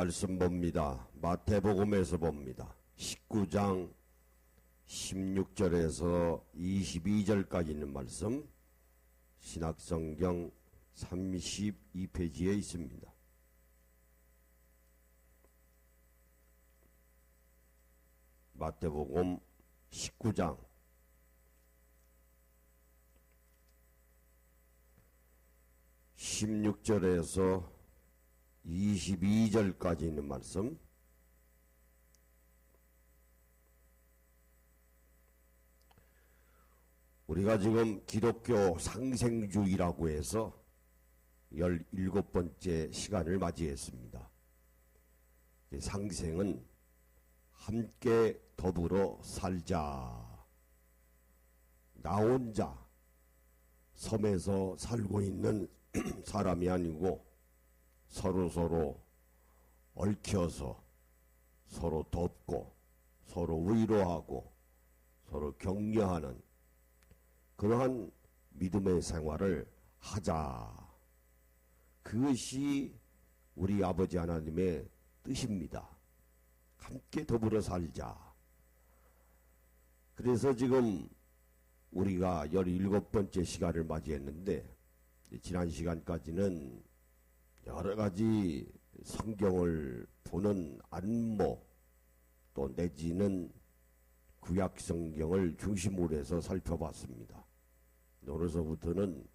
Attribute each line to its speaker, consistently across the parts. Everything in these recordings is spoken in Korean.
Speaker 1: 말씀 봅니다. 마태복음에서 봅니다. 19장 16절에서 22절까지 있는 말씀, 신약성경 32페이지에 있습니다. 마태복음 19장 16절에서 22절까지 있는 말씀, 우리가 지금 기독교 상생주의라고 해서 17번째 시간을 맞이했습니다. 상생은 함께 더불어 살자. 나 혼자 섬에서 살고 있는 사람이 아니고 서로 얽혀서 서로 돕고 서로 위로하고 서로 격려하는 그러한 믿음의 생활을 하자. 그것이 우리 아버지 하나님의 뜻입니다. 함께 더불어 살자. 그래서 지금 우리가 17번째 시간을 맞이했는데, 지난 시간까지는 여러 가지 성경을 보는 안목, 또 내지는 구약 성경을 중심으로 해서 살펴봤습니다. 오늘서부터는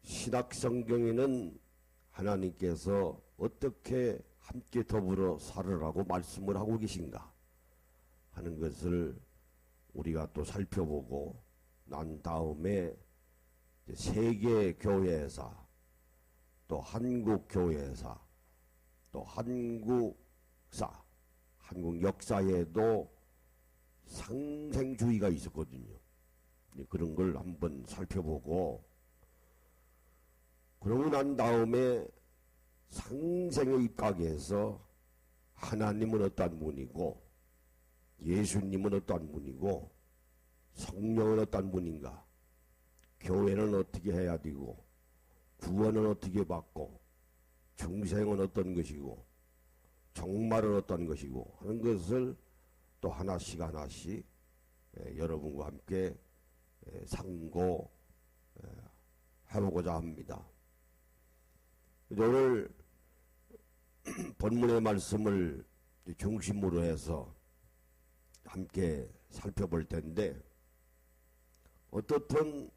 Speaker 1: 신약 성경에는 하나님께서 어떻게 함께 더불어 살으라고 말씀을 하고 계신가 하는 것을 우리가 또 살펴보고 난 다음에 세계교회사, 또 한국교회사, 또 한국사, 한국 역사에도 상생주의가 있었거든요. 그런 걸 한번 살펴보고, 그러고 난 다음에 상생의 입각에서 하나님은 어떤 분이고, 예수님은 어떤 분이고, 성령은 어떤 분인가, 교회는 어떻게 해야 되고, 구원은 어떻게 받고, 중생은 어떤 것이고, 종말은 어떤 것이고 하는 것을 또 하나씩 여러분과 함께 상고해보고자 합니다. 오늘 본문의 말씀을 중심으로 해서 함께 살펴볼 텐데, 어떻든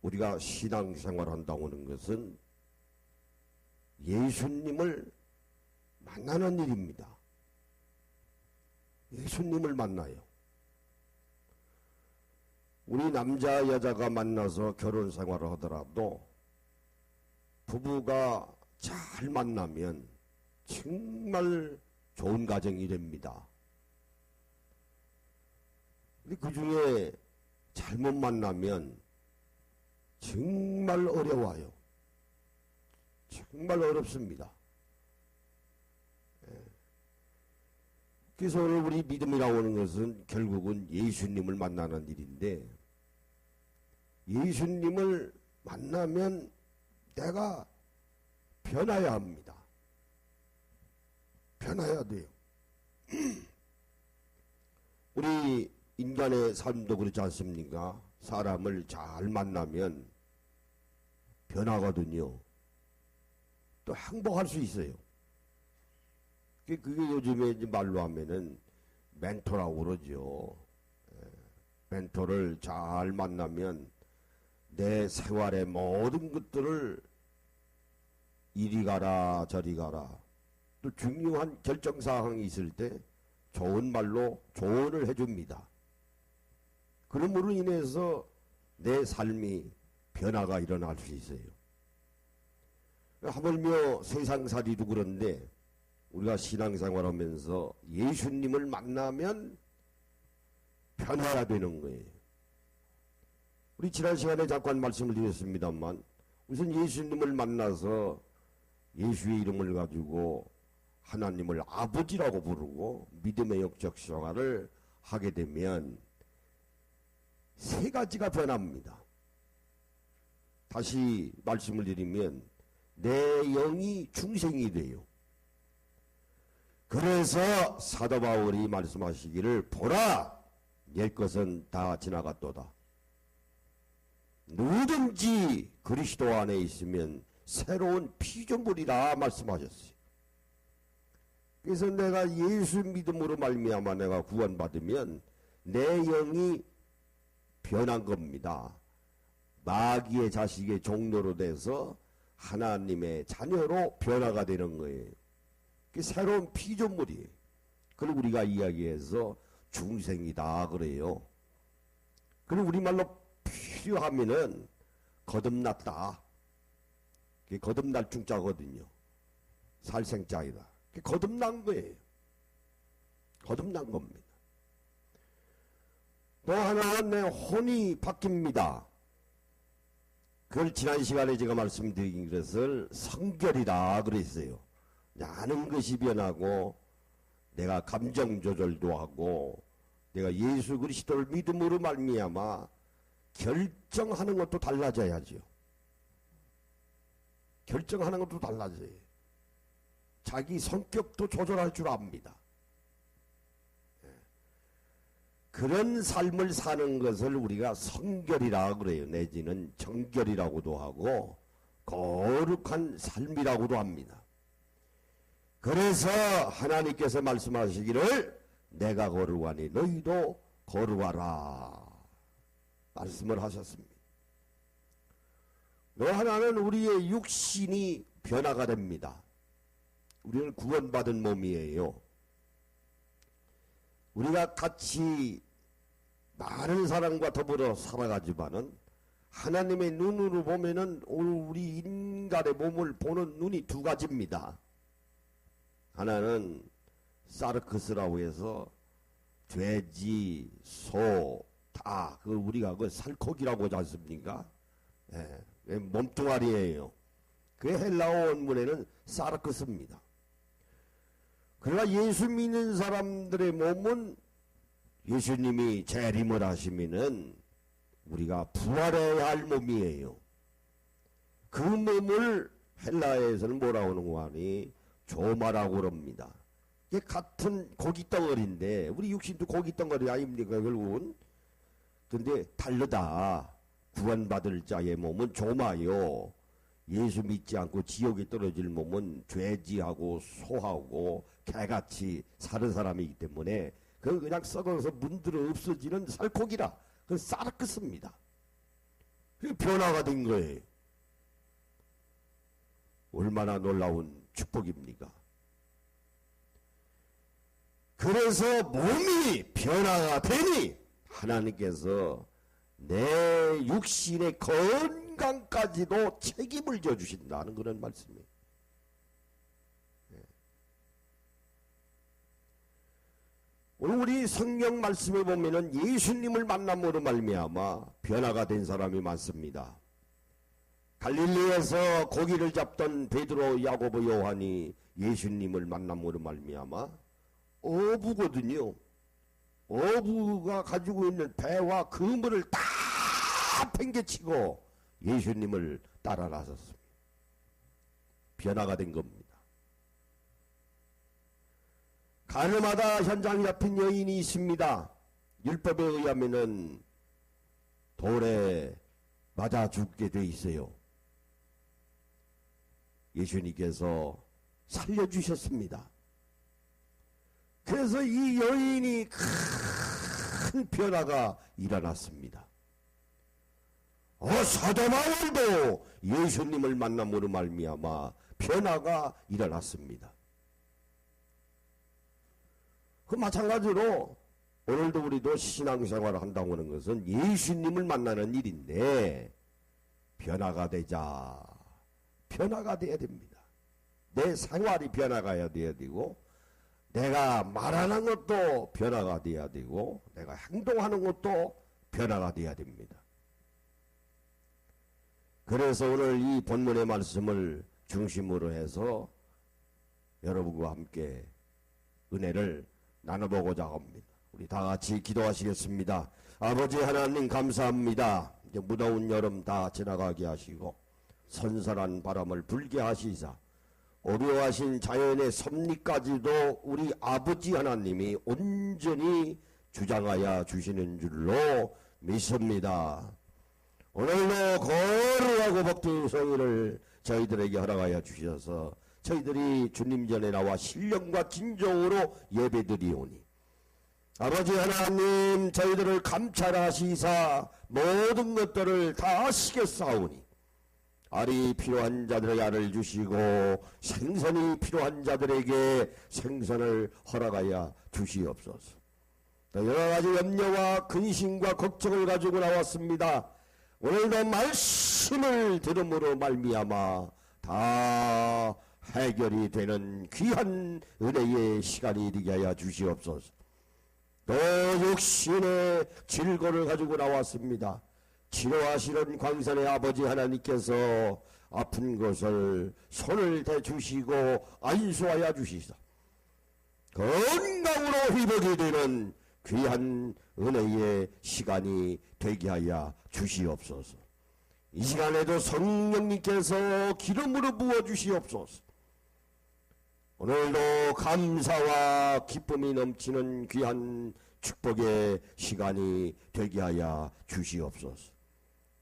Speaker 1: 우리가 신앙생활 한다고 하는 것은 예수님을 만나는 일입니다. 예수님을 만나요. 우리 남자 여자가 만나서 결혼 생활을 하더라도 부부가 잘 만나면 정말 좋은 가정이 됩니다. 그 중에 잘못 만나면 정말 어려워요. 정말 어렵습니다. 그래서 오늘 우리 믿음이라고 하는 것은 결국은 예수님을 만나는 일인데, 예수님을 만나면 내가 변해야 합니다. 변해야 돼요. 우리 인간의 삶도 그렇지 않습니까? 사람을 잘 만나면 변하거든요. 또 행복할 수 있어요. 그게 요즘에 이제 말로 하면은 멘토라고 그러죠. 멘토를 잘 만나면 내 생활의 모든 것들을 이리 가라 저리 가라, 또 중요한 결정사항이 있을 때 좋은 말로 조언을 해줍니다. 그러므로 인해서 내 삶이 변화가 일어날 수 있어요. 하물며 세상살이도 그런데 우리가 신앙생활하면서 예수님을 만나면 변화가 되는 거예요. 우리 지난 시간에 잠깐 말씀을 드렸습니다만, 우선 예수님을 만나서 예수의 이름을 가지고 하나님을 아버지라고 부르고 믿음의 역적 생활을 하게 되면 세 가지가 변합니다. 다시 말씀을 드리면 내 영이 중생이 돼요. 그래서 사도 바울이 말씀하시기를 보라 옛 것은 다 지나갔도다. 누구든지 그리스도 안에 있으면 새로운 피조물이라 말씀하셨어요. 그래서 내가 예수 믿음으로 말미암아 내가 구원받으면 내 영이 변한 겁니다. 마귀의 자식의 종로로 돼서 하나님의 자녀로 변화가 되는 거예요. 그 새로운 피조물이에요. 그걸 우리가 이야기해서 중생이다 그래요. 그리고 우리말로 필요하면은 거듭났다. 그게 거듭날 중자거든요. 살생자이다. 그게 거듭난 거예요. 거듭난 겁니다. 또 하나는 내 혼이 바뀝니다. 그걸 지난 시간에 제가 말씀드린 것을 성결이라 그랬어요. 아는 것이 변하고 내가 감정 조절도 하고 내가 예수 그리스도를 믿음으로 말미암아 결정하는 것도 달라져야죠. 결정하는 것도 달라져요. 자기 성격도 조절할 줄 압니다. 그런 삶을 사는 것을 우리가 성결이라 그래요. 내지는 정결이라고도 하고 거룩한 삶이라고도 합니다. 그래서 하나님께서 말씀하시기를 내가 거룩하니 너희도 거룩하라 말씀을 하셨습니다. 또 하나는 우리의 육신이 변화가 됩니다. 우리는 구원받은 몸이에요. 우리가 같이 많은 사람과 더불어 살아가지만은 하나님의 눈으로 보면은 우리 인간의 몸을 보는 눈이 두 가지입니다. 하나는 사르크스라고 해서 돼지, 소, 다 그 우리가 그 살코기라고 하지 않습니까? 예, 몸뚱아리예요. 그 헬라어 원문에는 사르크스입니다. 그러나 예수 믿는 사람들의 몸은 예수님이 재림을 하시면은 우리가 부활해야 할 몸이에요. 그 몸을 헬라에서는 뭐라고 하는 거 하니 조마라고 그럽니다. 이게 같은 고깃덩어리인데 우리 육신도 고깃덩어리 아닙니까 결국은. 근데 다르다. 구원받을 자의 몸은 조마요. 예수 믿지 않고 지옥에 떨어질 몸은 돼지하고 소하고 개같이 사는 사람이기 때문에 그건 그냥 썩어서 문드러 없어지는 살코기라. 그건 사르크스입니다. 그게 변화가 된 거예요. 얼마나 놀라운 축복입니까? 그래서 몸이 변화가 되니 하나님께서 내 육신의 건강까지도 책임을 져주신다는 그런 말씀이에요. 오늘 우리 성경 말씀에 보면은 예수님을 만남으로 말미암아 변화가 된 사람이 많습니다. 갈릴리에서 고기를 잡던 베드로, 야고보, 요한이 예수님을 만남으로 말미암아 어부거든요. 어부가 가지고 있는 배와 그물을 다 팽개치고 예수님을 따라 나섰습니다. 변화가 된 겁니다. 가늠하다 현장에 잡힌 여인이 있습니다. 율법에 의하면은 돌에 맞아 죽게 돼 있어요. 예수님께서 살려주셨습니다. 그래서 이 여인이 큰 변화가 일어났습니다. 소도마을도 예수님을 만남으로 말미암아 변화가 일어났습니다. 그 마찬가지로 오늘도 우리도 신앙생활을 한다고 하는 것은 예수님을 만나는 일인데 변화가 되자 변화가 돼야 됩니다. 내 생활이 변화가 돼야 되고 내가 말하는 것도 변화가 돼야 되고 내가 행동하는 것도 변화가 돼야 됩니다. 그래서 오늘 이 본문의 말씀을 중심으로 해서 여러분과 함께 은혜를 나눠보고자 합니다. 우리 다 같이 기도하시겠습니다. 아버지 하나님 감사합니다. 이제 무더운 여름 다 지나가게 하시고 선선한 바람을 불게 하시사 오묘하신 자연의 섭리까지도 우리 아버지 하나님이 온전히 주장하여 주시는 줄로 믿습니다. 오늘도 거룩하고 복된 성일을 저희들에게 허락하여 주셔서 저희들이 주님 전에 나와 신령과 진정으로 예배드리오니 아버지 하나님 저희들을 감찰하시사 모든 것들을 다 아시겠사오니 알이 필요한 자들에게 알을 주시고 생선이 필요한 자들에게 생선을 허락하여 주시옵소서. 또 여러가지 염려와 근심과 걱정을 가지고 나왔습니다. 오늘도 말씀을 들음으로 말미암아 다 해결이 되는 귀한 은혜의 시간이 되게 하여 주시옵소서. 또 육신의 질고를 가지고 나왔습니다. 치료하시는 광선의 아버지 하나님께서 아픈 것을 손을 대주시고 안수하여 주시사 건강으로 회복이 되는 귀한 은혜의 시간이 되게 하여 주시옵소서. 이 시간에도 성령님께서 기름으로 부어주시옵소서. 오늘도 감사와 기쁨이 넘치는 귀한 축복의 시간이 되게 하여 주시옵소서.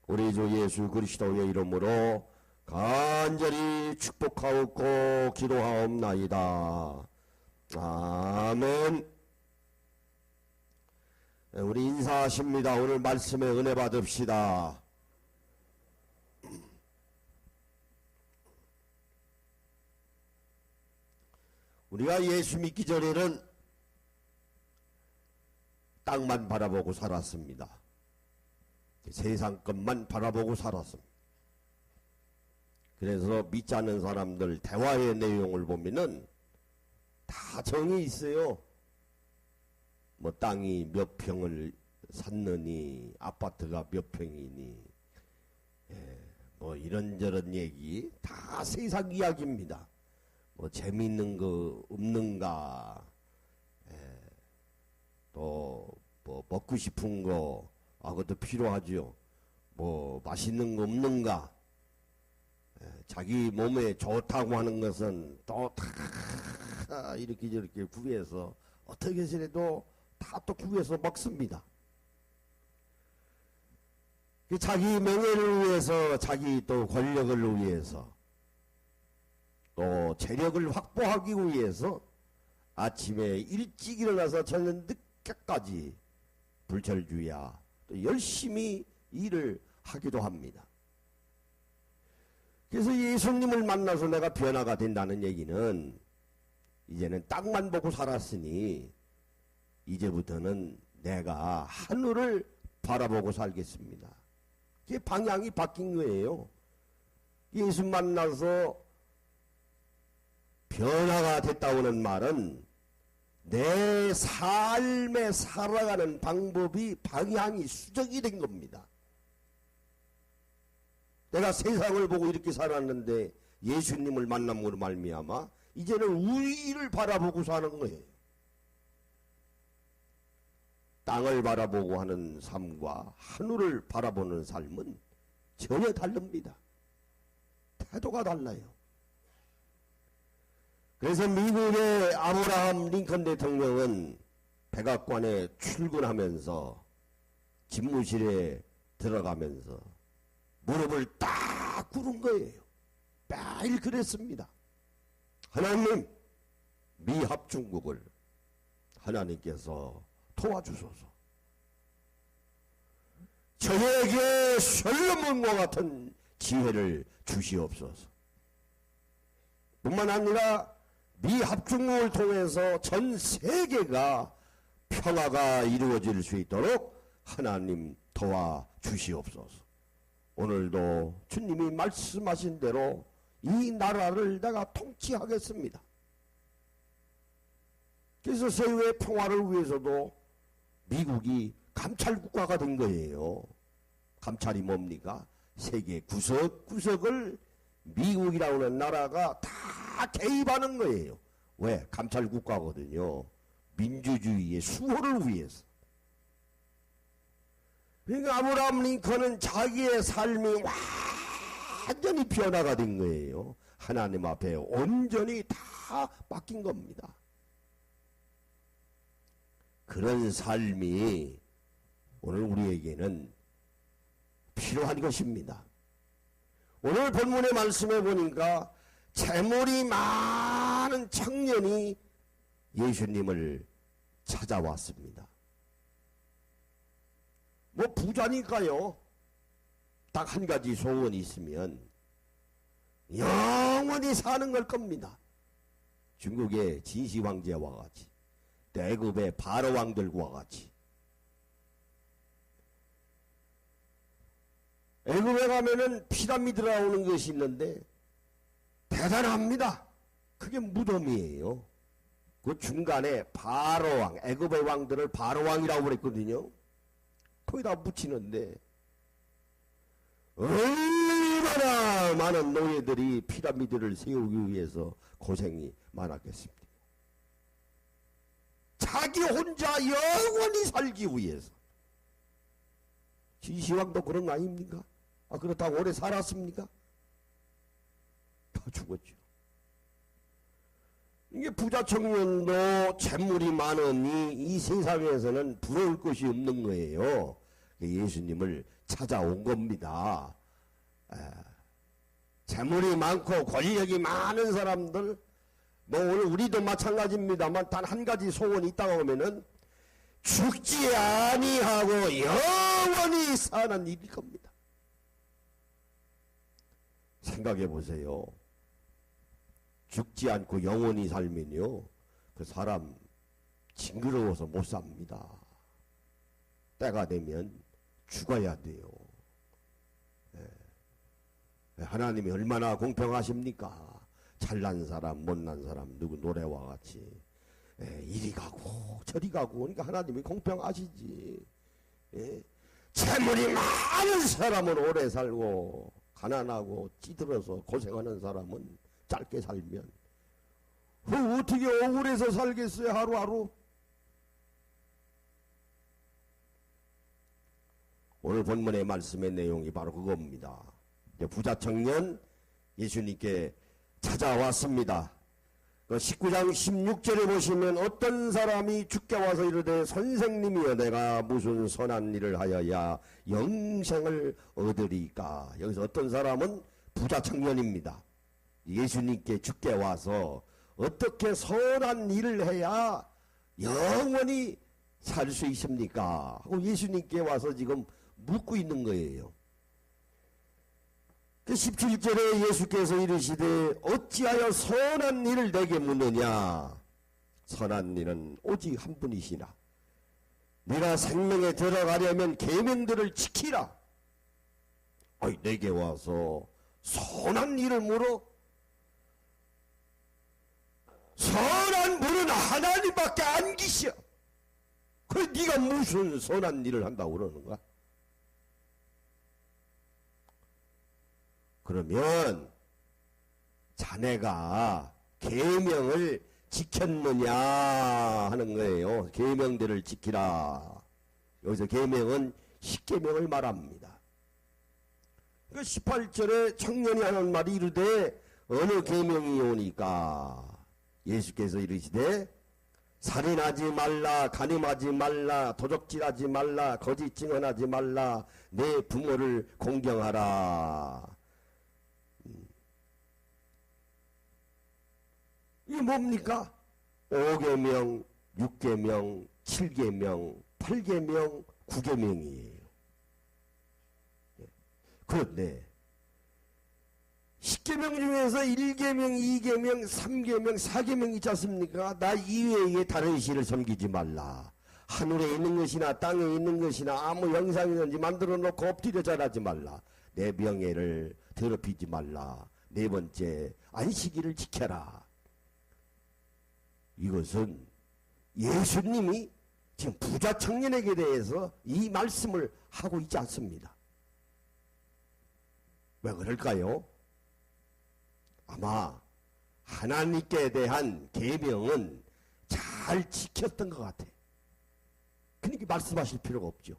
Speaker 1: 우리 주 예수 그리스도의 이름으로 간절히 축복하옵고 기도하옵나이다. 아멘. 우리 인사하십니다. 오늘 말씀에 은혜 받읍시다. 우리가 예수 믿기 전에는 땅만 바라보고 살았습니다. 세상 것만 바라보고 살았습니다. 그래서 믿지 않는 사람들 대화의 내용을 보면은 다 정이 있어요. 뭐 땅이 몇 평을 샀느니 아파트가 몇 평이니 뭐 이런저런 얘기 다 세상 이야기입니다. 뭐 재미있는 거 없는가, 또 뭐 먹고 싶은 거 그것도 필요하죠. 뭐 맛있는 거 없는가, 자기 몸에 좋다고 하는 것은 또 다 이렇게 저렇게 구해서 어떻게 해서라도 다 또 구해서 먹습니다. 자기 명예를 위해서, 자기 또 권력을 위해서, 또 체력을 확보하기 위해서 아침에 일찍 일어나서 저녁 늦게까지 불철주야 또 열심히 일을 하기도 합니다. 그래서 예수님을 만나서 내가 변화가 된다는 얘기는 이제는 땅만 보고 살았으니 이제부터는 내가 하늘을 바라보고 살겠습니다. 그게 방향이 바뀐 거예요. 예수 만나서 변화가 됐다고는 말은 내 삶에 살아가는 방법이 방향이 수정이 된 겁니다. 내가 세상을 보고 이렇게 살았는데 예수님을 만남으로 말미암아 이제는 우리를 바라보고 사는 거예요. 땅을 바라보고 하는 삶과 하늘을 바라보는 삶은 전혀 다릅니다. 태도가 달라요. 그래서 미국의 아브라함 링컨 대통령은 백악관에 출근하면서 집무실에 들어가면서 무릎을 딱 꿇은 거예요. 매일 그랬습니다. 하나님, 미합중국을 하나님께서 도와주소서. 저에게 솔로몬과 같은 지혜를 주시옵소서. 뿐만 아니라 미합중국을 통해서 전 세계가 평화가 이루어질 수 있도록 하나님 도와주시옵소서. 오늘도 주님이 말씀하신 대로 이 나라를 내가 통치하겠습니다. 그래서 세계의 평화를 위해서도 미국이 감찰국가가 된 거예요. 감찰이 뭡니까? 세계 구석구석을 미국이라고 하는 나라가 다 개입하는 거예요. 왜? 감찰국가거든요. 민주주의의 수호를 위해서. 그러니까 아브라함 링컨은 자기의 삶이 완전히 변화가 된 거예요. 하나님 앞에 온전히 다 맡긴 겁니다. 그런 삶이 오늘 우리에게는 필요한 것입니다. 오늘 본문의 말씀에 보니까 재물이 많은 청년이 예수님을 찾아왔습니다. 뭐 부자니까요. 딱 한 가지 소원이 있으면 영원히 사는 걸 겁니다. 중국의 진시 황제와 같이, 애굽의 바로 왕들과 같이. 애굽에 가면은 피라미드라 오는 것이 있는데 대단합니다. 그게 무덤이에요. 그 중간에 바로왕, 애굽의 왕들을 바로왕이라고 그랬거든요. 거기다 묻히는데 얼마나 많은 노예들이 피라미드를 세우기 위해서 고생이 많았겠습니까? 자기 혼자 영원히 살기 위해서. 진시황도 그런 거 아닙니까? 아, 그렇다고 오래 살았습니까? 다 죽었죠. 이게 부자 청년도 재물이 많으니 이 세상에서는 부러울 것이 없는 거예요. 예수님을 찾아온 겁니다. 재물이 많고 권력이 많은 사람들, 뭐 오늘 우리도 마찬가지입니다만 단 한 가지 소원이 있다고 하면은 죽지 아니하고 영원히 사는 일일 겁니다. 생각해 보세요. 죽지 않고 영원히 살면요, 그 사람 징그러워서 못 삽니다. 때가 되면 죽어야 돼요. 하나님이 얼마나 공평하십니까? 잘난 사람, 못난 사람, 누구 노래와 같이 이리 가고 저리 가고. 그러니까 하나님이 공평하시지. 재물이 많은 사람은 오래 살고 가난하고 찌들어서 고생하는 사람은 짧게 살면 어떻게 억울해서 살겠어요, 하루하루? 오늘 본문의 말씀의 내용이 바로 그겁니다. 부자 청년 예수님께 찾아왔습니다. 19장 16절에 보시면 어떤 사람이 주께 와서 이르되 선생님이여 내가 무슨 선한 일을 하여야 영생을 얻으리까. 여기서 어떤 사람은 부자 청년입니다. 예수님께 주께 와서 어떻게 선한 일을 해야 영원히 살 수 있습니까? 하고 예수님께 와서 지금 묻고 있는 거예요. 17절에 예수께서 이르시되 어찌하여 선한 일을 내게 묻느냐. 선한 일은 오직 한 분이시나 네가 생명에 들어가려면 계명들을 지키라. 내게 와서 선한 일을 물어? 선한 분은 하나님밖에 안 계셔. 그래 네가 무슨 선한 일을 한다고 그러는 거야? 그러면 자네가 계명을 지켰느냐 하는 거예요. 계명들을 지키라. 여기서 계명은 십계명을 말합니다. 18절에 청년이 하는 말이 이르되 어느 계명이 오니까 예수께서 이르시되 살인하지 말라, 간음하지 말라, 도적질하지 말라, 거짓 증언하지 말라, 내 부모를 공경하라. 이게 뭡니까? 5계명, 6계명, 7계명, 8계명, 9계명이에요. 그런데 10계명 중에서 1계명, 2계명, 3계명, 4계명 있지 않습니까? 나 이외에 다른 신을 섬기지 말라. 하늘에 있는 것이나 땅에 있는 것이나 아무 형상이든지 만들어 놓고 엎드려 절하지 말라. 내 명예를 더럽히지 말라. 네 번째, 안식일을 지켜라. 이것은 예수님이 지금 부자 청년에게 대해서 이 말씀을 하고 있지 않습니다. 왜 그럴까요? 아마 하나님께 대한 계명은 잘 지켰던 것 같아요. 그러니까 말씀하실 필요가 없죠.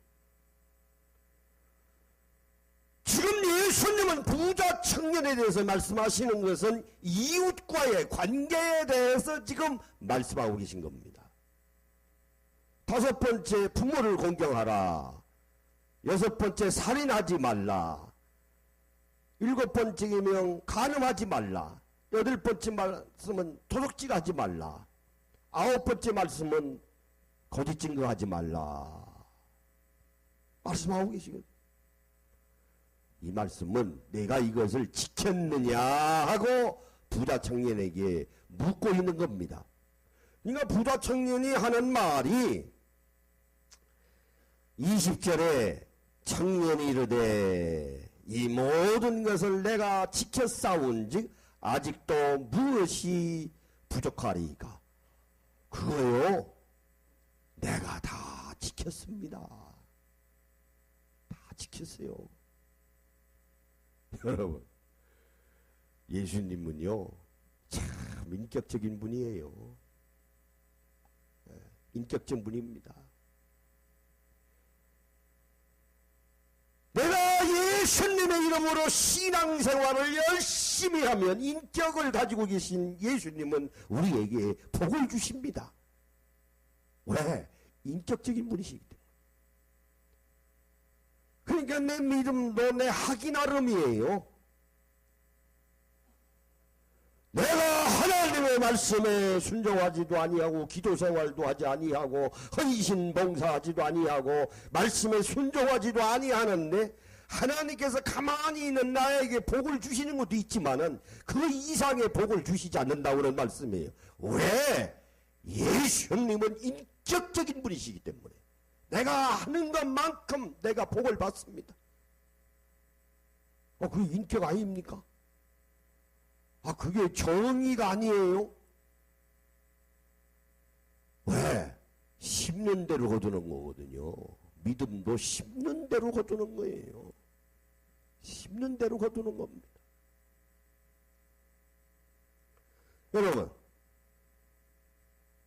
Speaker 1: 지금 예수님 예수님은 부자 청년에 대해서 말씀하시는 것은 이웃과의 관계에 대해서 지금 말씀하고 계신 겁니다. 다섯 번째, 부모를 공경하라. 여섯 번째, 살인하지 말라. 일곱 번째 계명, 간음하지 말라. 여덟 번째 말씀은 도둑질하지 말라. 아홉 번째 말씀은 거짓 증거하지 말라. 말씀하고 계시거든요. 이 말씀은 내가 이것을 지켰느냐 하고 부자 청년에게 묻고 있는 겁니다. 그러니까 부자 청년이 하는 말이 20절에 청년이 이르되 이 모든 것을 내가 지켜 싸운즉 아직도 무엇이 부족하리까? 그거요, 내가 다 지켰습니다. 다 지켰어요. 여러분, 예수님은요 참 인격적인 분이에요. 인격적인 분입니다. 내가 예수님의 이름으로 신앙생활을 열심히 하면 인격을 가지고 계신 예수님은 우리에게 복을 주십니다. 왜? 인격적인 분이시기 때문에. 그러니까 내 믿음도 내 하기 나름이에요. 내가 하나님의 말씀에 순종하지도 아니하고 기도생활도 하지 아니하고 헌신봉사하지도 아니하고 말씀에 순종하지도 아니하는데 하나님께서 가만히 있는 나에게 복을 주시는 것도 있지만은 그 이상의 복을 주시지 않는다고는 말씀이에요. 왜? 예수님은 인격적인 분이시기 때문에 내가 하는 것만큼 내가 복을 받습니다. 그게 인격 아닙니까? 그게 정의가 아니에요? 왜? 심는 대로 거두는 거거든요. 믿음도 심는 대로 거두는 거예요. 심는 대로 거두는 겁니다. 여러분,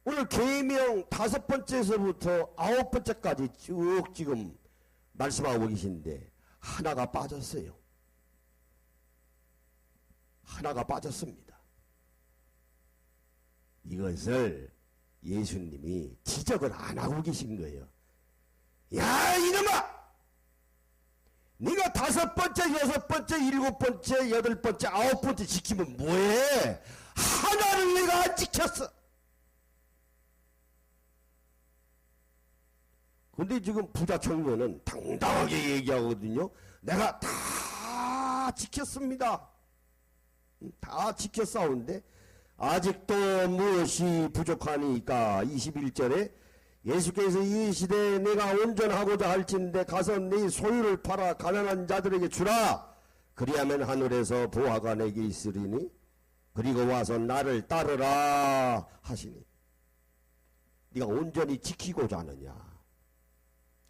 Speaker 1: 오늘 계명 다섯 번째에서부터 아홉 번째까지 쭉 지금 말씀하고 계신데 하나가 빠졌어요. 하나가 빠졌습니다. 이것을 예수님이 지적을 안 하고 계신 거예요. 야, 이놈아! 네가 다섯 번째, 여섯 번째, 일곱 번째, 여덟 번째, 아홉 번째 지키면 뭐해? 하나를 내가 안 지켰어. 근데 지금 부자 청년은 당당하게 얘기하거든요. 내가 다 지켰습니다. 다 지켜 싸우는데 아직도 무엇이 부족하니까 21절에 예수께서 이 시대에 내가 온전하고자 할진대 가서 네 소유를 팔아 가난한 자들에게 주라. 그리하면 하늘에서 보화가 내게 있으리니 그리고 와서 나를 따르라 하시니. 네가 온전히 지키고자 하느냐?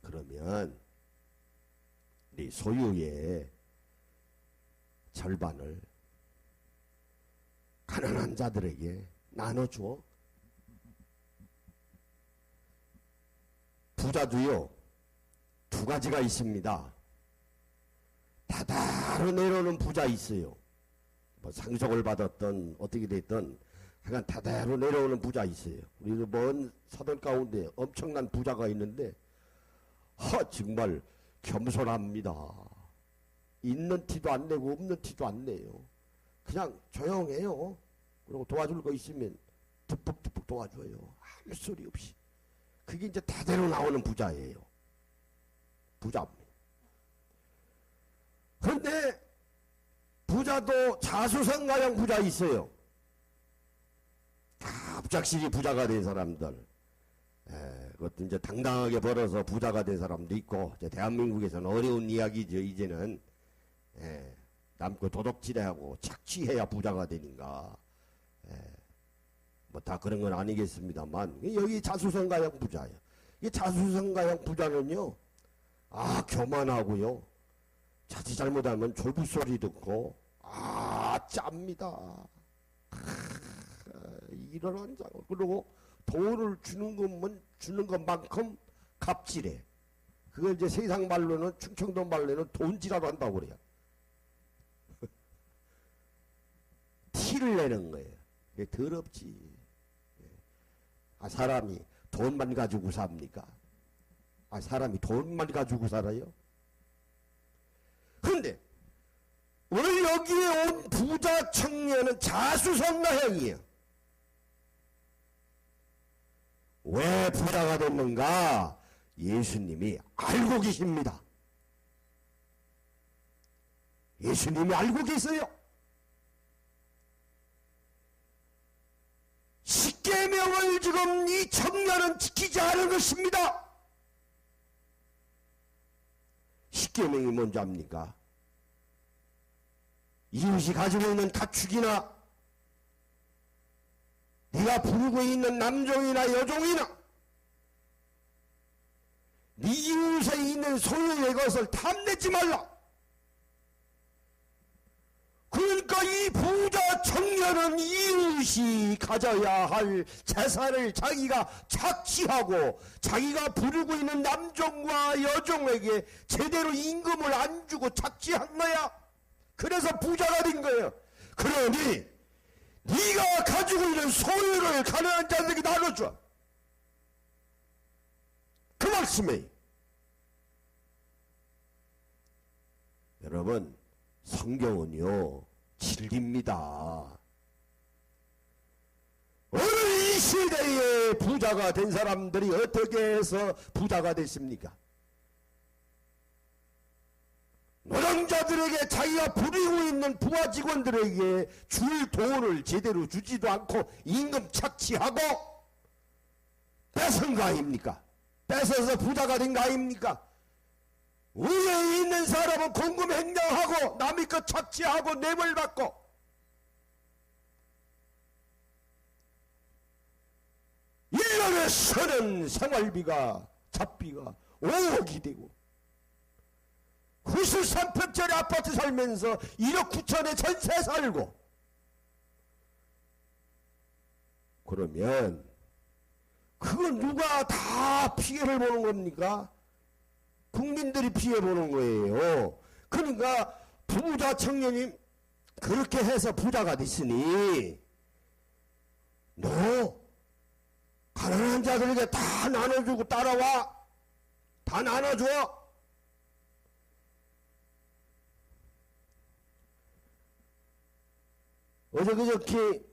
Speaker 1: 그러면 네 소유의 절반을 가난한 자들에게 나눠주어. 부자도요 두 가지가 있습니다. 다다로 내려오는 부자 있어요. 뭐 상속을 받았던 어떻게 됐든 하여간 다다로 내려오는 부자 있어요. 우리 먼 사돈 가운데 엄청난 부자가 있는데 정말 겸손합니다. 있는 티도 안 내고 없는 티도 안 내요. 그냥 조용해요. 그리고 도와줄 거 있으면 듬뿍듬뿍 도와줘요. 아무 소리 없이. 그게 이제 대대로 나오는 부자예요. 부자입니다. 그런데 부자도 자수성가형 부자 있어요. 갑작스레 부자가 된 사람들. 그것도 이제 당당하게 벌어서 부자가 된 사람도 있고, 이제 대한민국에서는 어려운 이야기죠. 이제는 남고 도둑질하고 착취해야 부자가 되니까 뭐 다 그런 건 아니겠습니다만 여기 자수성가형 부자예요. 이 자수성가형 부자는요 교만하고요 자칫 잘못하면 졸부소리 듣고 짭니다. 이런 장 그리고 돈을 주는 것만큼 갑질해. 그걸 이제 세상 말로는 충청도 말로는 돈지라고 한다고 그래요. 티를 내는 거예요. 그게 더럽지. 사람이 돈만 가지고 삽니까? 사람이 돈만 가지고 살아요? 그런데 오늘 여기에 온 부자 청년은 자수성가형이에요. 왜 부자가 됐는가? 예수님이 알고 계십니다. 예수님이 알고 계세요. 십계명을 지금 이 청년은 지키지 않은 것입니다. 십계명이 뭔지 압니까? 이웃이 가지고 있는 가축이나 네가 부르고 있는 남종이나 여종이나 네 이웃에 있는 소유의 것을 탐내지 말라. 그러니까 이 부자 청년은 이웃이 가져야 할 재산을 자기가 착취하고 자기가 부르고 있는 남종과 여종에게 제대로 임금을 안 주고 착취한 거야. 그래서 부자가 된 거예요. 그러니 네가 가지고 있는 소유를 가난한 자들에게 나눠줘. 그 말씀이에요. 여러분, 성경은요 진리입니다. 오늘 이 시대에 부자가 된 사람들이 어떻게 해서 부자가 됐습니까? 노동자들에게 자기가 부리고 있는 부하 직원들에게 줄 돈을 제대로 주지도 않고 임금 착취하고 뺏은 거 아닙니까? 뺏어서 부자가 된 거 아닙니까? 위에 있는 사람은 공금 횡령하고 남의 것 착취하고 뇌물 받고 일년에 서는 생활비가 잡비가 5억이 되고 93평짜리 아파트 살면서 1억 9천에 전세 살고 그러면 그건 누가 다 피해를 보는 겁니까? 국민들이 피해보는 거예요. 그러니까 부자 청년이 그렇게 해서 부자가 됐으니 너 가난한 자들에게 다 나눠주고 따라와. 다 나눠줘. 어제 그저께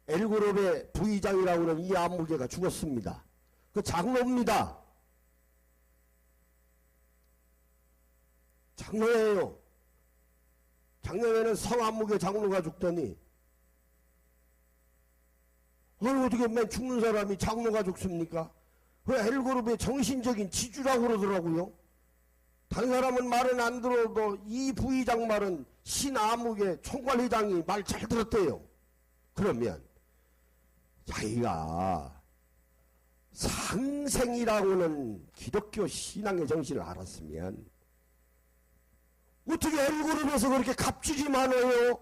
Speaker 1: L그룹의 부의장이라고 하는 이 안무개가 죽었습니다. 그 장로입니다. 장로예요. 작년에는 성안무개 장로가 죽더니 어떻게 맨 죽는 사람이 장로가 죽습니까? 그 L그룹의 정신적인 지주라고 그러더라고요. 다른 사람은 말은 안 들어도 이 부의장 말은 신아무개 총괄회장이 말 잘 들었대요. 그러면 자기가 상생이라고는 기독교 신앙의 정신을 알았으면 어떻게 L그룹에서 그렇게 값주지 많아요?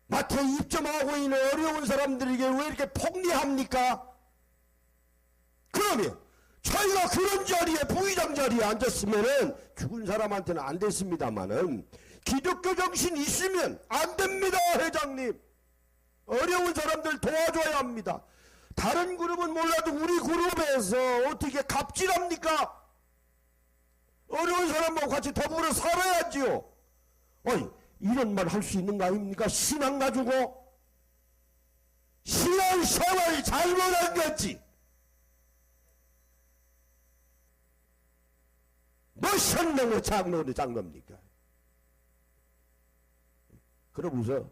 Speaker 1: 마트에 입점하고 있는 어려운 사람들에게 왜 이렇게 폭리합니까? 그러면 자기가 그런 자리에 부의장 자리에 앉았으면은 죽은 사람한테는 안 됐습니다만은 기독교 정신이 있으면 안 됩니다. 회장님, 어려운 사람들 도와줘야 합니다. 다른 그룹은 몰라도 우리 그룹에서 어떻게 갑질합니까? 어려운 사람하고 같이 더불어 살아야지요. 아니, 이런 말 할 수 있는 거 아닙니까? 신앙 가지고 신앙생활 잘못한 거지. 뭐 선명의 장로입니까? 그러고서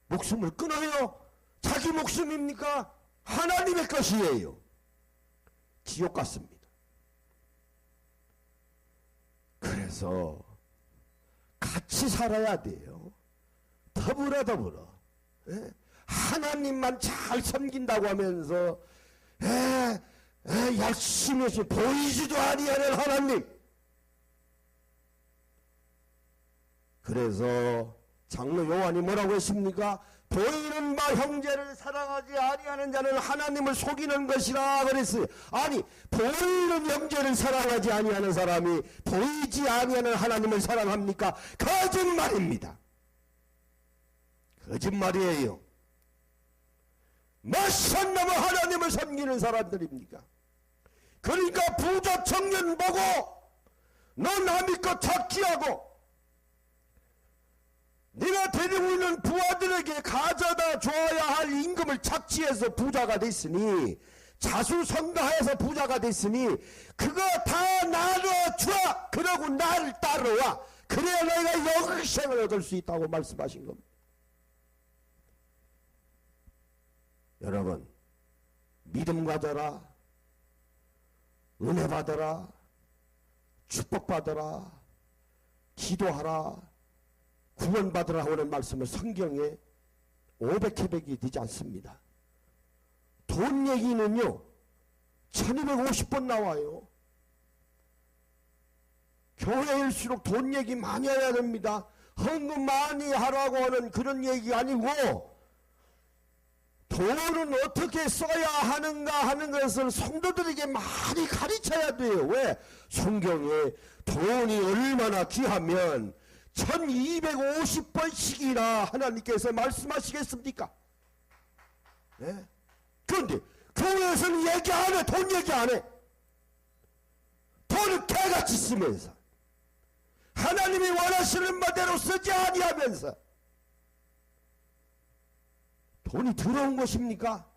Speaker 1: 목숨을 끊어요. 자기 목숨입니까? 하나님의 것이에요. 지옥 같습니다. 그래서 같이 살아야 돼요. 더불어. 예? 하나님만 잘 섬긴다고 하면서 열심히 보이지도 아니하는 하나님. 그래서 장로 요한이 뭐라고 했습니까? 보이는 바 형제를 사랑하지 아니하는 자는 하나님을 속이는 것이라 그랬어요. 아니, 보이는 형제를 사랑하지 아니하는 사람이 보이지 아니하는 하나님을 사랑합니까? 거짓말입니다. 거짓말이에요. 몇천 넘어 하나님을 섬기는 사람들입니까? 그러니까 부자 청년 보고 너 남의 것 착취하고 네가 데리고 있는 부하들에게 가져다 줘야 할 임금을 착취해서 부자가 됐으니, 자수성가해서 부자가 됐으니 그거 다 나눠줘. 그러고 나를 따라와. 그래야 너희가 영생을 얻을 수 있다고 말씀하신 겁니다. 여러분, 믿음 가져라, 은혜 받아라, 축복 받아라, 기도하라, 구원받으라 하는 말씀을 성경에 500회백이 되지 않습니다. 돈 얘기는요 1250번 나와요. 교회일수록 돈 얘기 많이 해야 됩니다. 헌금 많이 하라고 하는 그런 얘기 아니고, 돈은 어떻게 써야 하는가 하는 것을 성도들에게 많이 가르쳐야 돼요. 왜? 성경에 돈이 얼마나 귀하면 1250번씩이나 하나님께서 말씀하시겠습니까? 네? 그런데 교회에서는 얘기 안 해. 돈 얘기 안 해. 돈을 개같이 쓰면서 하나님이 원하시는 바대로 쓰지 아니하면서 돈이 들어온 것입니까?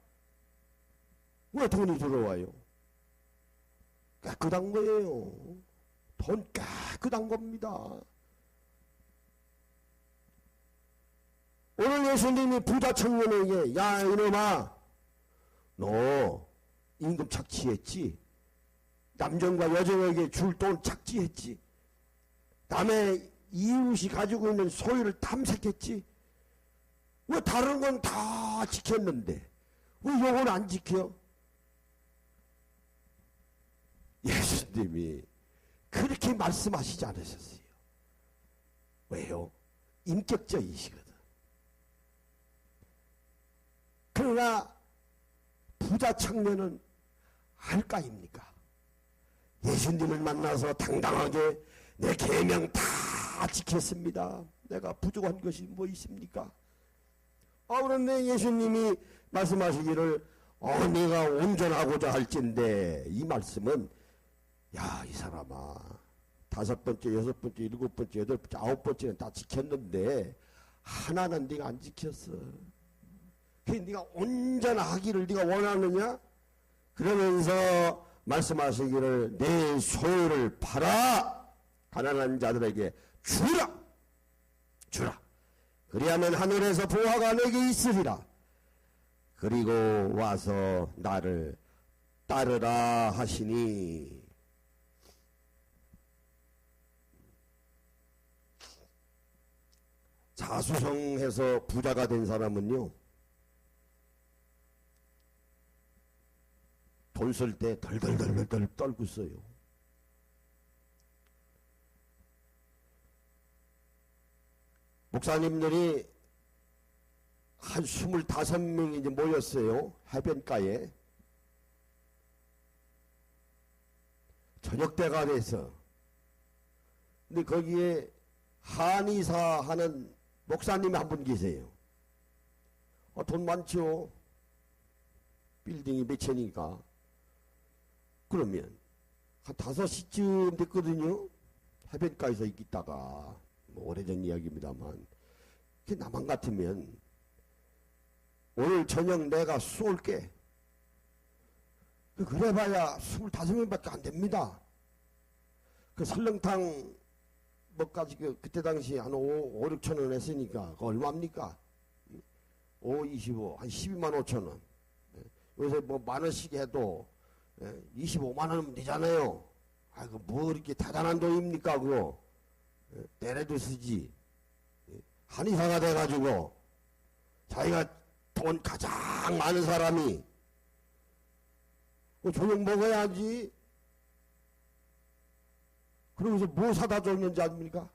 Speaker 1: 왜 돈이 들어와요? 깨끗한 거예요. 돈 깨끗한 겁니다. 오늘 예수님이 부자 청년에게, 야 이놈아, 너 임금 착취했지? 남정과 여정에게 줄 돈 착취했지? 남의 이웃이 가지고 있는 소유를 탐색했지? 왜 다른 건 다 지켰는데 왜 요건 안 지켜? 예수님이 그렇게 말씀하시지 않으셨어요. 왜요? 인격적이시거든. 그러나 부자 청년은 알까입니까? 예수님을 만나서 당당하게 내 계명 다 지켰습니다. 내가 부족한 것이 뭐 있습니까? 그런데 예수님이 말씀하시기를 네가 온전하고자 할진대, 이 말씀은 야 이 사람아, 5번째, 6번째, 7번째, 8번째, 9번째는 다 지켰는데 하나는 네가 안 지켰어. 그게 네가 온전하기를 네가 원하느냐? 그러면서 말씀하시기를 내 소유를 팔아 가난한 자들에게 주라. 그리하면 하늘에서 보화가 내게 있으리라. 그리고 와서 나를 따르라 하시니. 자수성해서 부자가 된 사람은요, 돈 쓸 때 덜덜덜덜 떨고 써요. 목사님들이 한 25명이 이제 모였어요. 해변가에. 저녁 때가 돼서. 근데 거기에 한의사 하는 목사님이 한 분 계세요. 돈 많죠. 빌딩이 몇 채니까. 그러면 한 5시쯤 됐거든요. 해변가에서 있다가, 뭐 오래전 이야기입니다만, 나만 같으면 오늘 저녁 내가 쏠게. 그래봐야 25명밖에 안 됩니다. 그 설렁탕 뭐까지 그때 당시 한 5, 6천 원 했으니까 그거 얼마입니까? 5, 25, 한 12만 5천 원. 요새 뭐 만 원씩 해도 25만 원이면 되잖아요. 그 뭐 이렇게 대단한 돈입니까 그거. 때려도 쓰지. 한의사가 돼가지고 자기가 돈 가장 많은 사람이 저녁 먹어야지. 그러면서 뭐 사다 줬는지 아십니까?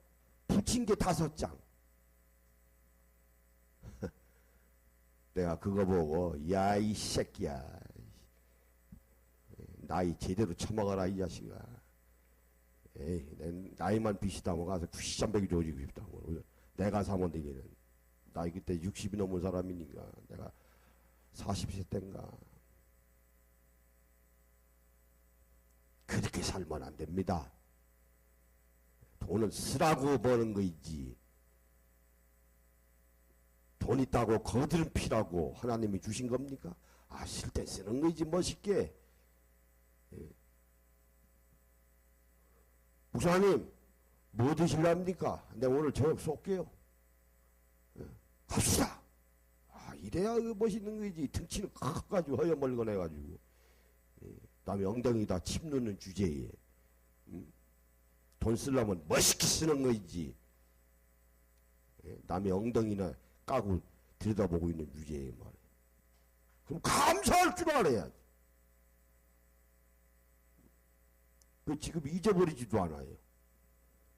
Speaker 1: 부침개 5장. 내가 그거 보고 야 이 새끼야, 나이 제대로 처먹어라 이 자식아. 에이, 나이만 비시다고 가서 9300이 조지고 싶다고. 내가 사면 되기는 나이 그때 60이 넘은 사람이니까 내가 40세 때인가. 그렇게 살면 안 됩니다. 돈은 쓰라고 버는 거이지. 돈 있다고 거들은 피라고 하나님이 주신 겁니까? 아, 쓸 때 쓰는 거이지 멋있게. 목사님 뭐 드실랍니까? 내가 오늘 저녁 쏠게요. 갑시다. 아, 이래야 멋있는 거지. 등치는 커가지고 허여멀건해가지고 남의 엉덩이다 침 넣는 주제에 돈 쓰려면 멋있게 쓰는 거이지. 남의 엉덩이나 까고 들여다보고 있는 주제에 말이야. 그럼 감사할 줄 알아야지. 그 지금 잊어버리지도 않아요.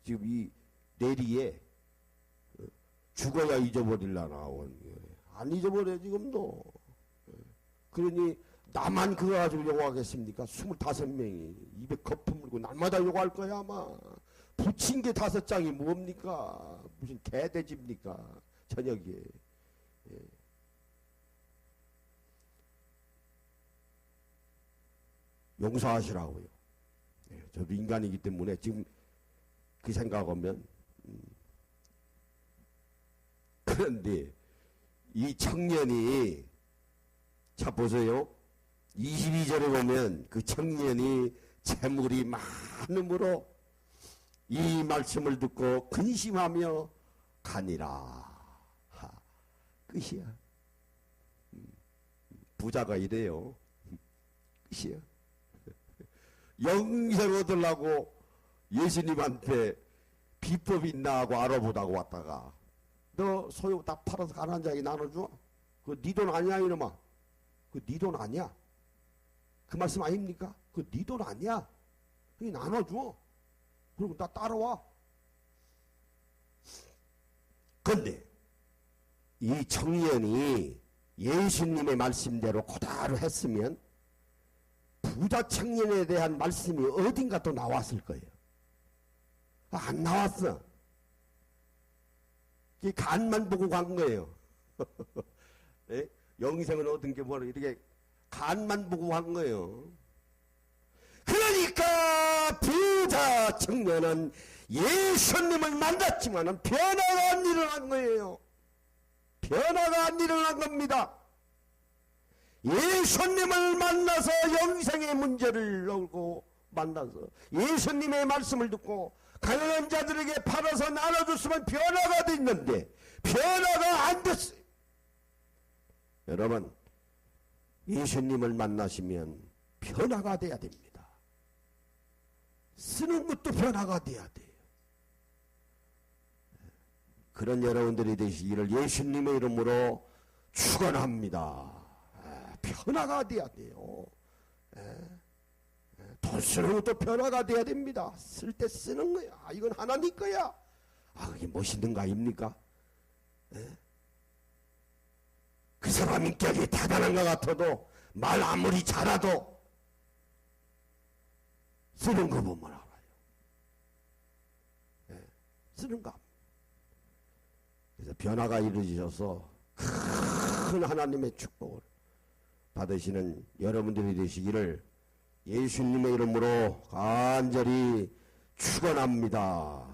Speaker 1: 지금 이 내리에 죽어야 잊어버릴라나. 안 잊어버려 지금도. 그러니 나만 그거 가지고 욕하겠습니까? 25명이 입에 거품 물고 날마다 욕할 거야 아마. 붙인 게 5장이 뭡니까? 무슨 개돼지입니까? 저녁에. 용서하시라고요. 저도 인간이기 때문에 지금 그 생각하면 그런데 이 청년이 자 보세요. 22절에 보면 그 청년이 재물이 많음으로 이 말씀을 듣고 근심하며 가니라. 끝이야. 부자가 이래요. 끝이야. 영생 얻으려고 예수님한테 비법이 있나 하고 알아보다가 왔다가 너 소유 다 팔아서 가난한 자에게 나눠줘? 그거 네 돈 아니야 이놈아. 그거 네 돈 아니야. 그 말씀 아닙니까? 그거 네 돈 아니야. 그게 나눠줘. 그리고 나 따라와. 근데 이 청년이 예수님의 말씀대로 그대로 했으면 부자 청년에 대한 말씀이 어딘가 또 나왔을 거예요. 안 나왔어. 간만 보고 간 거예요. 예? 영생은 얻은 게 뭐라 이렇게 간만 보고 간 거예요. 그러니까 부자 청년은 예수님을 만났지만은 변화가 안 일어난 거예요. 변화가 안 일어난 겁니다. 예수님을 만나서 영생의 문제를 놓고 만나서 예수님의 말씀을 듣고 가난한 자들에게 팔아서 나눠줬으면 변화가 됐는데 변화가 안 됐어요. 여러분 예수님을 만나시면 변화가 돼야 됩니다. 쓰는 것도 변화가 돼야 돼요. 그런 여러분들이 되시기를 예수님의 이름으로 축원합니다. 변화가 돼야 돼요. 돈 쓰는 것도 변화가 돼야 됩니다. 쓸 때 쓰는 거야. 아, 이건 하나님 거야. 아, 그게 멋있는 거 아닙니까? 그 사람 인격이 대단한 것 같아도 말 아무리 잘해도 쓰는 거 보면 알아요. 쓰는 거. 그래서 변화가 이루어지셔서 큰 하나님의 축복을 받으시는 여러분들이 되시기를 예수님의 이름으로 간절히 축원합니다.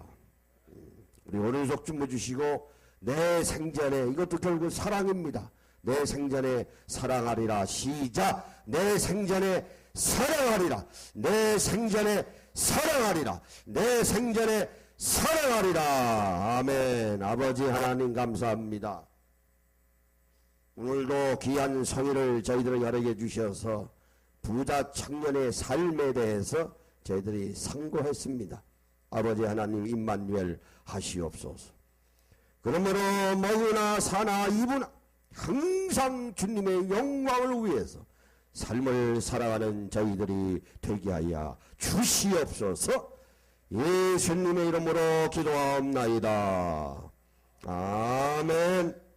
Speaker 1: 우리 오른손 좀 주시고 내 생전에 이것도 결국 사랑입니다. 내 생전에 사랑하리라. 시작. 내 생전에 사랑하리라. 내 생전에 사랑하리라. 내 생전에 사랑하리라. 아멘. 아버지 하나님 감사합니다. 오늘도 귀한 성의를 저희들을 여러게 주셔서 부자 청년의 삶에 대해서 저희들이 상고했습니다. 아버지 하나님 임마누엘 하시옵소서. 그러므로 먹으나 사나 입으나 항상 주님의 영광을 위해서 삶을 살아가는 저희들이 되게 하여 주시옵소서. 예수님의 이름으로 기도하옵나이다. 아멘.